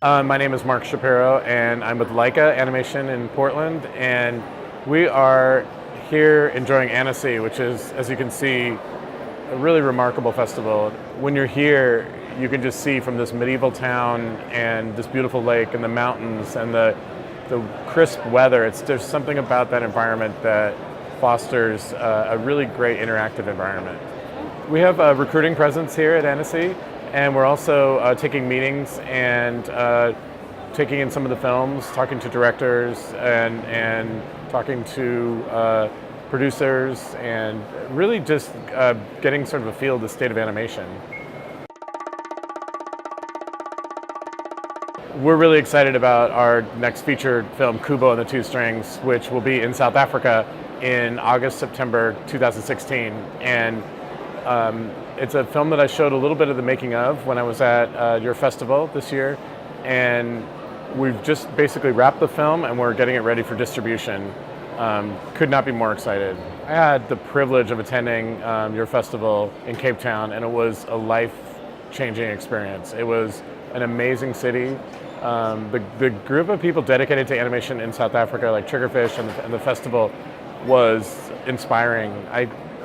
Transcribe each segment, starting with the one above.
My name is Mark Shapiro, and I'm with Laika Animation in Portland, and we are here enjoying Annecy, which is, as you can see, a really remarkable festival. When you're here, you can just see from this medieval town and this beautiful lake and the mountains and the crisp weather. There's something about that environment that fosters a really great interactive environment. We have a recruiting presence here at Annecy, and we're also taking meetings and taking in some of the films, talking to directors and talking to producers, and really just getting sort of a feel of the state of animation. We're really excited about our next featured film, Kubo and the Two Strings, which will be in South Africa in August, September 2016. And it's a film that I showed a little bit of the making of when I was at your festival this year. And we've just basically wrapped the film and we're getting it ready for distribution. Could not be more excited. I had the privilege of attending your festival in Cape Town, and it was a life-changing experience. It was an amazing city. The group of people dedicated to animation in South Africa, like Triggerfish and the festival, was inspiring.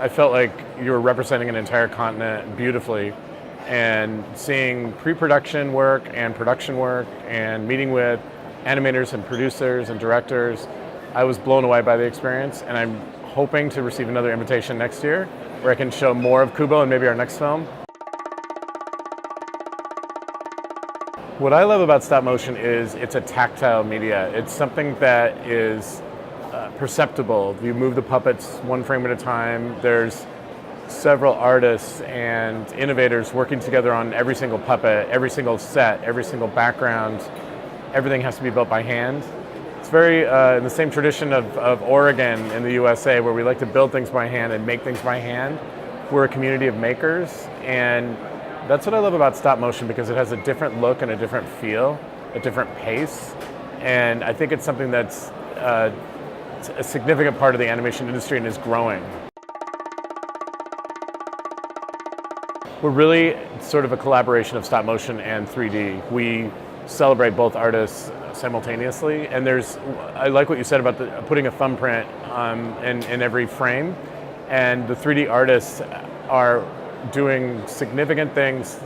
I felt like you were representing an entire continent beautifully, and seeing pre-production work and production work and meeting with animators and producers and directors, I was blown away by the experience, and I'm hoping to receive another invitation next year where I can show more of Kubo and maybe our next film. What I love about stop motion is it's a tactile media. It's something that is perceptible. You move the puppets one frame at a time. There's several artists and innovators working together on every single puppet, every single set, every single background. Everything has to be built by hand. It's very in the same tradition of Oregon in the USA, where we like to build things by hand and make things by hand. We're a community of makers, and that's what I love about stop motion, because it has a different look and a different feel, a different pace, and I think it's something that's a significant part of the animation industry and is growing. We're really sort of a collaboration of stop motion and 3D. We celebrate both artists simultaneously, and I like what you said about putting a thumbprint in every frame, and the 3D artists are doing significant things,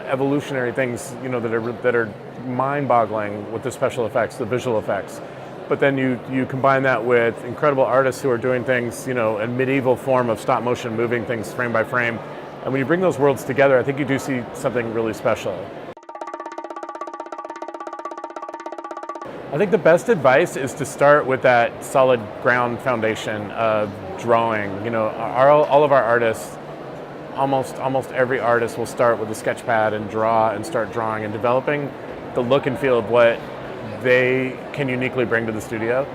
evolutionary things, that are mind-boggling with the special effects, the visual effects. But then you combine that with incredible artists who are doing things, a medieval form of stop motion, moving things frame by frame. And when you bring those worlds together, I think you do see something really special. I think the best advice is to start with that solid ground foundation of drawing. All of our artists, almost every artist will start with a sketch pad and draw and start drawing and developing the look and feel of what they can uniquely bring to the studio.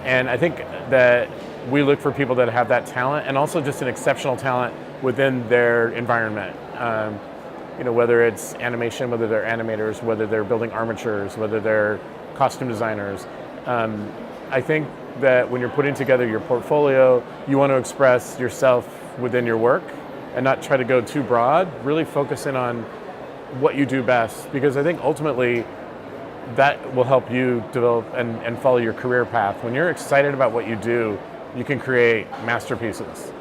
And I think that we look for people that have that talent, and also just an exceptional talent within their environment. Whether it's animation, whether they're animators, whether they're building armatures, whether they're costume designers. I think that when you're putting together your portfolio, you want to express yourself within your work and not try to go too broad. Really focus in on what you do best, because I think ultimately that will help you develop and follow your career path. When you're excited about what you do, you can create masterpieces.